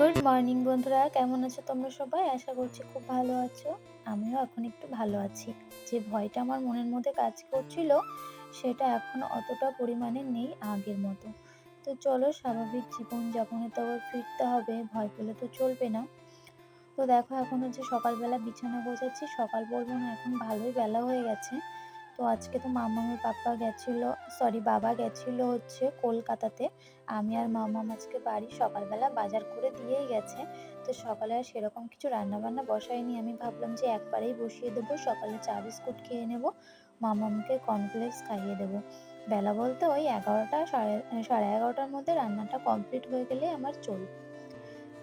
Good morning বন্ধুরা, কেমন আছো তোমরা সবাই? আশা করছি খুব ভালো আছো। আমিও এখন একটু ভালো আছি। যে ভয়টা আমার মনের মধ্যে কাজ করছিল সেটা এখন অতটা পরিমাণে নেই আগের মতো। তো চলো, স্বাভাবিক জীবনযাপনে তো আবার ফিরতে হবে, ভয় পেলে তো চলবে না। তো দেখো, এখন হচ্ছে সকালবেলা বিছানা গোছাচ্ছি। সকাল বলবো না, এখন ভালোই বেলা হয়ে গেছে। তো আজকে তো বাবা গেছিল হচ্ছে কলকাতাতে। আমি আর মাম্মাম আজকে বাড়ি সকালবেলা বাজার করে দিয়েই গেছে। তো সকালে আর সেরকম কিছু রান্নাবান্না বসাইনি। আমি ভাবলাম যে একবারেই বসিয়ে দেবো, সকালে চা বিস্কুট খেয়ে নেবো, মাম্মামকে কর্নফ্লেক্স খাইয়ে দেবো। বেলা বলতে ওই ১১টা সাড়ে ১১টার মধ্যে রান্নাটা কমপ্লিট হয়ে গেলেই আমার চলবে।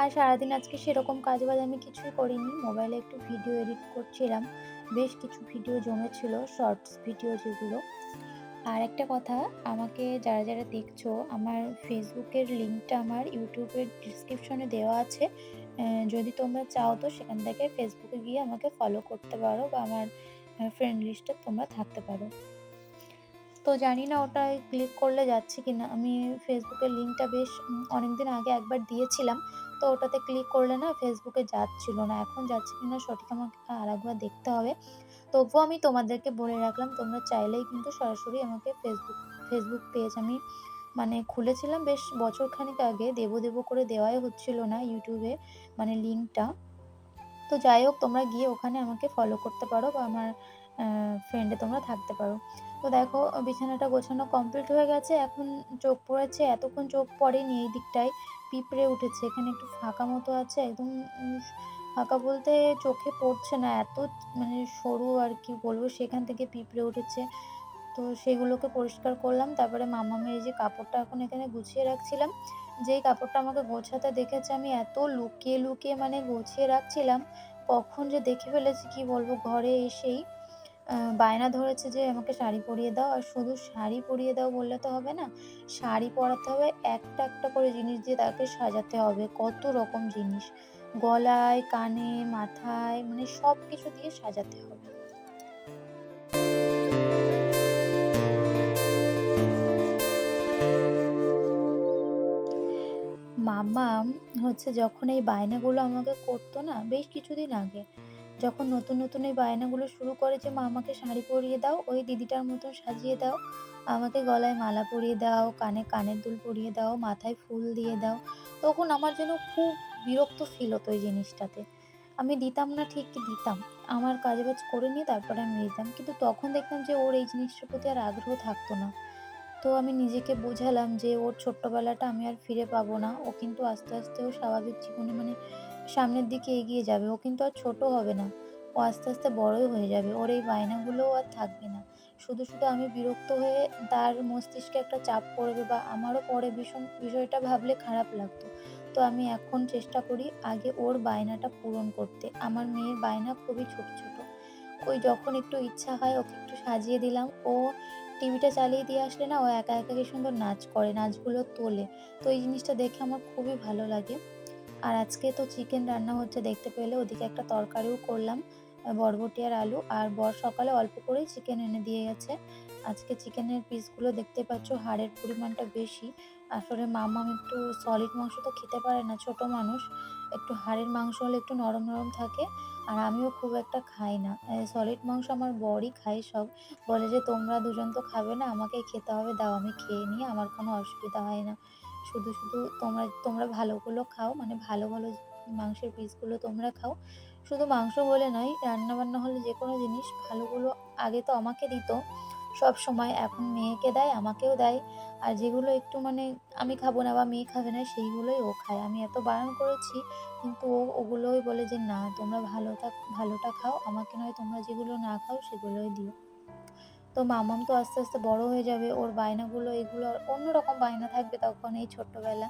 আর সারাদিন আজকে সেরকম কাজবাজ আমি কিছুই করিনি। মোবাইলে একটু ভিডিও এডিট করছিলাম। বেশ কিছু ভিডিও জমেছিল, শর্টস ভিডিও যেগুলো। আর একটা কথা, আমাকে যারা দেখছো, আমার ফেসবুকের লিঙ্কটা আমার ইউটিউবের ডিসক্রিপশনে দেওয়া আছে। যদি তোমরা চাও তো সেখান থেকে ফেসবুকে গিয়ে আমাকে ফলো করতে পারো বা আমার ফ্রেন্ড লিস্টে তোমরা থাকতে পারো। তো জানি না ওটায় ক্লিক করলে যাচ্ছে কিনা। আমি ফেসবুকের লিঙ্কটা বেশ অনেকদিন আগে একবার দিয়েছিলাম। তো ওটাতে ক্লিক করলে না ফেসবুকে যাচ্ছিল না। এখন যাচ্ছে কিনা সঠিক আমাকে আরেকবার দেখতে হবে। তবুও আমি তোমাদেরকে বলে রাখলাম, তোমরা চাইলেই কিন্তু সরাসরি আমাকে ফেসবুক পেজ আমি খুলেছিলাম বেশ বছরখানেক আগে। দেবো করে দেওয়াই হচ্ছিল না ইউটিউবে, লিঙ্কটা। তো যাই হোক, তোমরা গিয়ে ওখানে আমাকে ফলো করতে পারো বা আমার ফ্রেন্ডে তোমরা থাকতে পারো। তো দেখো, বিছানাটা গোছানো কমপ্লিট হয়ে গেছে। এখন চোখ পড়েছে, এতক্ষণ চোখ পড়েনি এই দিকটায়। পিঁপড়ে উঠেছে, এখানে একটু ফাঁকা মতো আছে, একদম ফাঁকা বলতে চোখে পড়ছে না, এত সরু আর কি বলবো, সেখান থেকে পিঁপড়ে উঠেছে। তো সেগুলোকে পরিষ্কার করলাম। তারপরে মামামের এই যে কাপড়টা এখন এখানে গুছিয়ে রাখছিলাম। যেই কাপড়টা আমাকে গোছাতে দেখেছে, আমি এত লুকিয়ে গুছিয়ে রাখছিলাম। কখন যে দেখে ফেলেছি কি বলবো, ঘরে এসেই বায়না ধরেছে যে আমাকে শাড়ি পরিয়ে দাও। আর শুধু শাড়ি পরিয়ে দাও বললে তো হবে না। শাড়ি পরাতে হবে, একটা করে জিনিস দিয়ে তাকে সাজাতে হবে। কত রকম জিনিস। গলায়, কানে, মাথায় সবকিছু দিয়ে সাজাতে হবে। মাম্মাম হচ্ছে যখন এই বায়নাগুলো আমাকে করতো না বেশ কিছুদিন আগে, যখন নতুন এই বায়নাগুলো শুরু করে যে মা আমাকে শাড়ি পরিয়ে দাও, ওই দিদিটার মতন সাজিয়ে দাও, আমাকে গলায় মালা পরিয়ে দাও, কানে কানের দুল পরিয়ে দাও, মাথায় ফুল দিয়ে দাও, তখন আমার যেন খুব বিরক্ত ফিল হতো এই জিনিসটাতে। আমি দিতাম না, ঠিকই দিতাম। আমার কাজবাজ করে নিয়ে তারপরে আমি দিতাম। কিন্তু তখন দেখতাম যে ওর এই জিনিসটার প্রতি আর আগ্রহ থাকতো না। তো আমি নিজেকে বোঝালাম যে ওর ছোট্টবেলাটা আমি আর ফিরে পাবো না। ও কিন্তু আস্তে ওর স্বাভাবিক জীবনে সামনের দিকে এগিয়ে যাবে। ও কিন্তু আর ছোট হবে না। ও আস্তে বড়ই হয়ে যাবে। ওর এই বায়নাগুলোও আর থাকবে না। শুধু আমি বিরক্ত হয়ে তার মস্তিষ্কে একটা চাপ পড়বে বা আমারও পরে ভীষণ বিষয়টা ভাবলে খারাপ লাগতো। তো আমি এখন চেষ্টা করি আগে ওর বায়নাটা পূরণ করতে। আমার মেয়ের বায়না খুবই ছোট। ওই যখন একটু ইচ্ছা হয় ওকে একটু সাজিয়ে দিলাম। ও টিভিটা চালিয়ে দিয়ে আসলে না ও একা কি সুন্দর নাচ করে, নাচগুলো তোলে। তো এই জিনিসটা দেখে আমার খুবই ভালো লাগে। আর আজকে তো চিকেন রান্না হচ্ছে দেখতে পেলে, ওদিকে একটা তরকারিও করলাম। বরবটি আর আলু। আর বর সকালে অল্প করেই চিকেন এনে দিয়ে গেছে। আজকে চিকেনের পিসগুলো দেখতে পাচ্ছ, হাড়ের পরিমাণটা বেশি। আসলে মাম্মাম একটু সলিড মাংস তো খেতে পারে না, ছোট মানুষ। একটু হাড়ের মাংস হলে একটু নরম থাকে। আর আমিও খুব একটা খাই না। সলিড মাংস আমার বরই খায় সব। বলে যে, "তোমরা দুজন তো খাবে না, আমাকেই খেতে হবে, দাও আমি খেয়ে নিই, আমার কোনো অসুবিধা হয় না। শুধু তোমরা ভালোগুলো খাও, ভালো মাংসের পিসগুলো তোমরা খাও।" শুধু মাংস বলে নয়, রান্নাবান্না হলে যেকোনো জিনিস ভালোগুলো আগে তো আমাকে দিত সবসময়, এখন মেয়েকে দেয়, আমাকেও দেয়। আর যেগুলো একটু আমি খাবো না বা মেয়ে খাবে না সেইগুলোই ও খায়। আমি এত বারণ করেছি, কিন্তু ও ওগুলোই বলে যে, "না, তোমরা ভালোটা খাও, আমাকে নয় তোমরা যেগুলো না খাও সেগুলোই দিও।" তো মামাম তো আস্তে বড় হয়ে যাবে। ওর বায়নাগুলো এগুলো আর অন্যরকম বায়না থাকবে তখন, এই ছোট্টবেলা।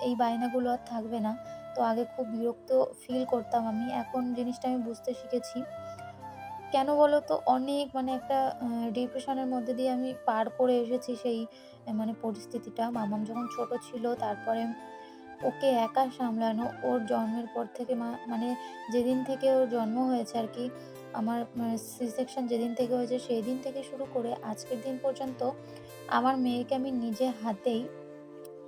এই বায়নাগুলো আর থাকবে না। তো আগে খুব বিরক্ত ফিল করতাম আমি। এখন জিনিসটা আমি বুঝতে শিখেছি। কেন বলো তো? অনেক একটা ডিপ্রেশনের মধ্যে দিয়ে আমি পার করে এসেছি সেই পরিস্থিতিটা। মামাম যখন ছোট ছিল, তারপরে ওকে একা সামলানো, ওর জন্মের পর থেকে যেদিন থেকে ওর জন্ম হয়েছে আরকি, আমার সি সেকশন যেদিন থেকে হয়েছে সেই দিন থেকে শুরু করে আজকের দিন পর্যন্ত আমার মেয়েকে আমি নিজে হাতেই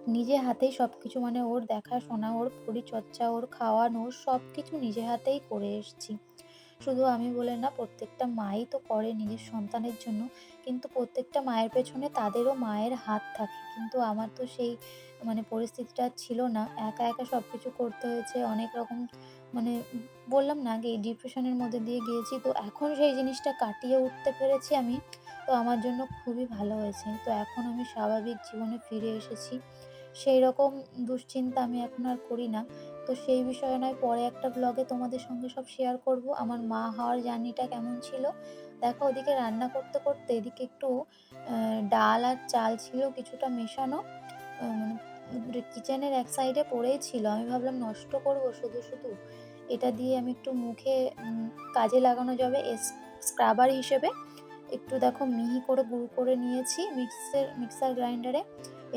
নিজে হাতেই সবকিছু মানে ওর দেখাশোনা, ওর পরিচর্যা, ওর খাওয়ানো সবকিছু নিজে হাতেই করে এসছি। শুধু আমি বলে না, প্রত্যেকটা মাই তো করে নিজের সন্তানের জন্য। কিন্তু প্রত্যেকটা মায়ের পেছনে তাদেরও মায়ের হাত থাকে। কিন্তু আমার তো সেই মানে পরিস্থিতিটা ছিল না। একা, একা সবকিছু করতে হয়েছে। অনেক রকম মানে বললাম না আগে ডিপ্রেশন এর মধ্যে দিয়ে গিয়েছি। তো এখন সেই জিনিসটা কাটিয়ে উঠতে পেরেছি আমি। তো আমার জন্য খুবই ভালো হয়েছে। তো এখন আমি স্বাভাবিক জীবনে ফিরে এসেছি। সেইরকম দুশ্চিন্তা আমি এখন আর করি না। তো সেই বিষয়ে নয় পরে একটা ব্লগে তোমাদের সঙ্গে সব শেয়ার করব। আমার মা হওয়ার জার্নিটা কেমন ছিল। দেখো ওদিকে রান্না করতে, করতে এদিকে একটু আ ডাল আর চাল ছিল কিছুটা মেশানো। মানে কিচেনের এক সাইডে পড়েই ছিল। আমি ভাবলাম নষ্ট করব শুধু, শুধু। এটা দিয়ে আমি একটু মুখে কাজে লাগানো যাবে স্ক্রাবার হিসেবে। একটু দেখো মিহি করে গুঁড়ো করে নিয়েছি মিক্সার গ্রাইন্ডারে।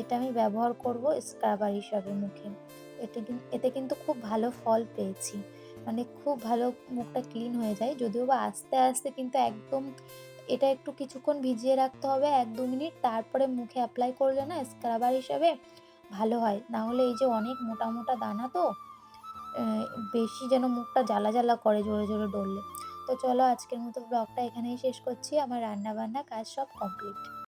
এটা আমি ব্যবহার করব স্ক্রাবার হিসাবে মুখে। এতে কিন্তু খুব ভালো ফল পেয়েছি। মানে খুব ভালো মুখটা ক্লিন হয়ে যায়। যদিও বা আস্তে, আস্তে কিন্তু একদম এটা একটু কিছুক্ষণ ভিজিয়ে রাখতে হবে ১-২ মিনিট। তারপরে মুখে এপ্লাই করলে না স্ক্রাবার হিসাবে ভালো হয়। না হলে এই যে অনেক মোটা, মোটা দানা তো বেশি যেন মুখটা জ্বালা, জ্বালা করে জোরে, জোরে ডললে। তো চলো আজকের মতো ব্লগটা এখানেই শেষ করছি। আমার রান্না-বান্না কাজ সব কমপ্লিট।